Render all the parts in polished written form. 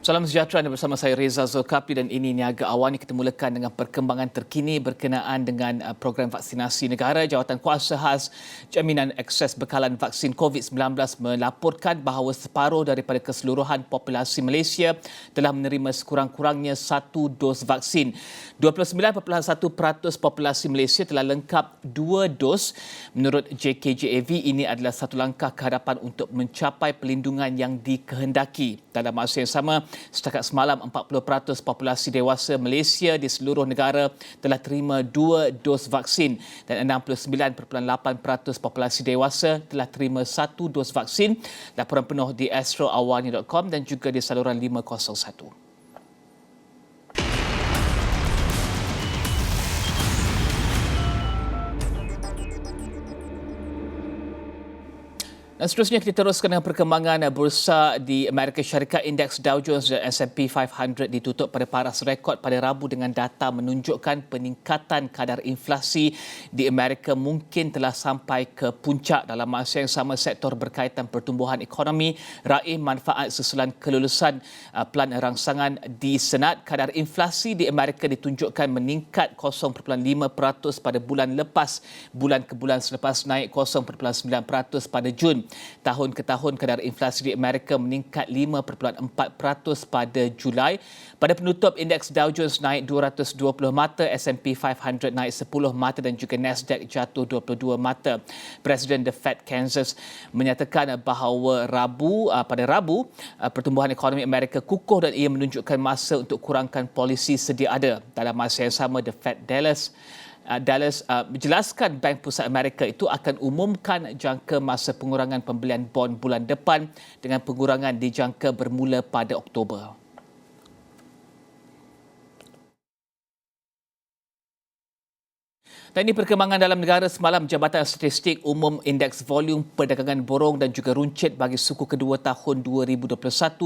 Salam sejahtera anda bersama saya Reza Zulkafli dan ini Niaga Awal. Kita mulakan dengan perkembangan terkini berkenaan dengan program vaksinasi negara. Jawatan Kuasa Khas Jaminan Akses Bekalan Vaksin COVID-19 melaporkan bahawa separuh daripada keseluruhan populasi Malaysia telah menerima sekurang-kurangnya satu dos vaksin. 29.1% populasi Malaysia telah lengkap 2 dos. Menurut JKJAV, ini adalah satu langkah ke hadapan untuk mencapai perlindungan yang dikehendaki. Dalam masa yang sama, setakat semalam 40% populasi dewasa Malaysia di seluruh negara telah terima 2 dos vaksin dan 69.8% populasi dewasa telah terima 1 dos vaksin. Laporan penuh di astroawani.com dan juga di saluran 501. Dan seterusnya kita teruskan dengan perkembangan bursa di Amerika Syarikat. Indeks Dow Jones dan S&P 500 ditutup pada paras rekod pada Rabu dengan data menunjukkan peningkatan kadar inflasi di Amerika mungkin telah sampai ke puncak. Dalam masa yang sama, sektor berkaitan pertumbuhan ekonomi raih manfaat susulan kelulusan pelan rangsangan di Senat. Kadar inflasi di Amerika ditunjukkan meningkat 0.5% pada bulan lepas. Bulan ke bulan selepas naik 0.9% pada Jun. Tahun ke tahun, kadar inflasi di Amerika meningkat 5.4% pada Julai. Pada penutup, indeks Dow Jones naik 220 mata, S&P 500 naik 10 mata dan juga Nasdaq jatuh 22 mata. Presiden The Fed Kansas menyatakan bahawa pada Rabu, pertumbuhan ekonomi Amerika kukuh dan ia menunjukkan masa untuk kurangkan polisi sedia ada. Dalam masa yang sama, The Fed Dallas menjelaskan Bank Pusat Amerika itu akan umumkan jangka masa pengurangan pembelian bond bulan depan dengan pengurangan dijangka bermula pada Oktober. Dan ini perkembangan dalam negara semalam. Jabatan Statistik Umum Indeks Volume Perdagangan Borong dan juga runcit bagi suku kedua tahun 2021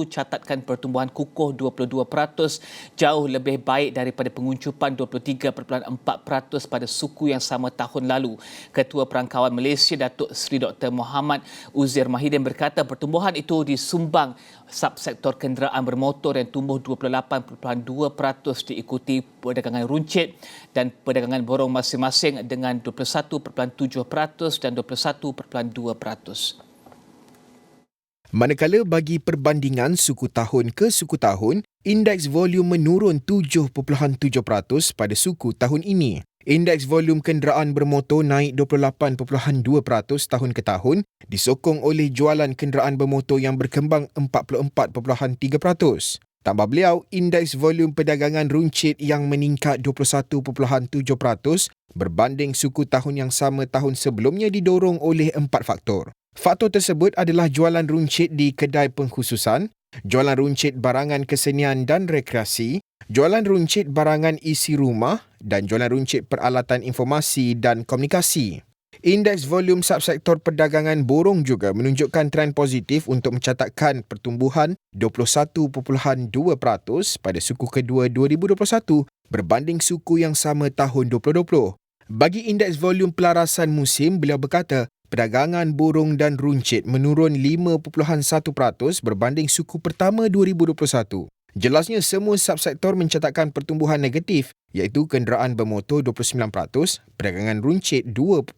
catatkan pertumbuhan kukuh 22%, jauh lebih baik daripada penguncupan 23.4% pada suku yang sama tahun lalu. Ketua Perangkawan Malaysia Datuk Seri Dr. Muhammad Uzair Mahidin berkata pertumbuhan itu disumbang subsektor kenderaan bermotor yang tumbuh 28.2% diikuti perdagangan runcit dan perdagangan borong masing-masing dengan 21.7% dan 21.2%. Manakala bagi perbandingan suku tahun ke suku tahun, indeks volume menurun 7.7% pada suku tahun ini. Indeks volume kenderaan bermotor naik 28.2% tahun ke tahun, disokong oleh jualan kenderaan bermotor yang berkembang 44.3%. Tambah beliau, indeks volume perdagangan runcit yang meningkat 21.7% berbanding suku tahun yang sama tahun sebelumnya didorong oleh 4 faktor. Faktor tersebut adalah jualan runcit di kedai pengkhususan, jualan runcit barangan kesenian dan rekreasi, jualan runcit barangan isi rumah dan jualan runcit peralatan informasi dan komunikasi. Indeks volume subsektor perdagangan borong juga menunjukkan trend positif untuk mencatatkan pertumbuhan 21.2% pada suku kedua 2021 berbanding suku yang sama tahun 2020. Bagi indeks volume pelarasan musim, beliau berkata perdagangan borong dan runcit menurun 5.1% berbanding suku pertama 2021. Jelasnya semua subsektor mencatatkan pertumbuhan negatif iaitu kenderaan bermotor 29%, perdagangan runcit 2.2%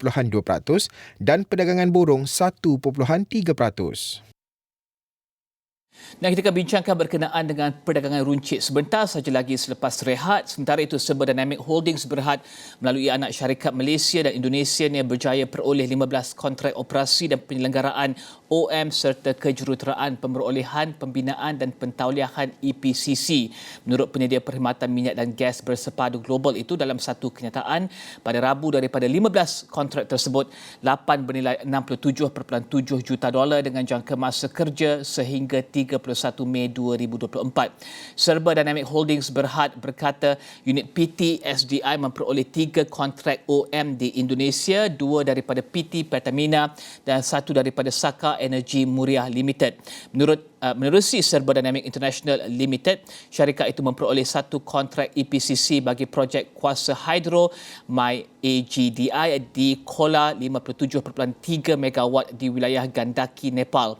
dan perdagangan borong 1.3%. Dan kita akan bincangkan berkenaan dengan perdagangan runcit sebentar saja lagi selepas rehat. Sementara itu, Serba Dynamic Holdings Berhad melalui anak syarikat Malaysia dan Indonesia yang berjaya peroleh 15 kontrak operasi dan penyelenggaraan OM serta kejuruteraan pemerolehan, pembinaan dan pentauliahan EPCC. Menurut penyedia perkhidmatan minyak dan gas bersepadu global itu, dalam satu kenyataan pada Rabu, daripada 15 kontrak tersebut, 8 bernilai $67.7 juta dengan jangka masa kerja sehingga 31 Mei 2024. Serba Dynamic Holdings Berhad berkata unit PT SDI memperoleh 3 kontrak OM di Indonesia, 2 daripada PT Pertamina dan 1 daripada Saka Energy Muria Limited. Menerusi Serba Dynamic International Limited, syarikat itu memperoleh satu kontrak EPCC bagi projek kuasa hidro MyAGDI di Kola 57.3 megawatt di wilayah Gandaki, Nepal.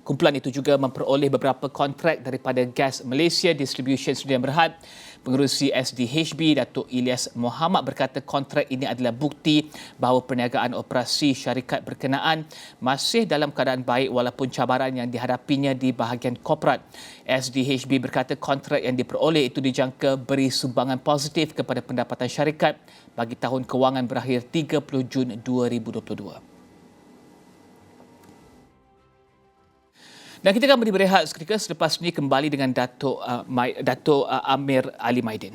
Kumpulan itu juga memperoleh beberapa kontrak daripada Gas Malaysia Distribution Sdn Bhd. Pengerusi SDHB Datuk Ilyas Mohamad berkata kontrak ini adalah bukti bahawa perniagaan operasi syarikat berkenaan masih dalam keadaan baik walaupun cabaran yang dihadapinya di bahagian korporat. SDHB berkata kontrak yang diperoleh itu dijangka beri sumbangan positif kepada pendapatan syarikat bagi tahun kewangan berakhir 30 Jun 2022. Dan kita akan berehat seketika, selepas ini kembali dengan Datuk Amir Ali Maidin.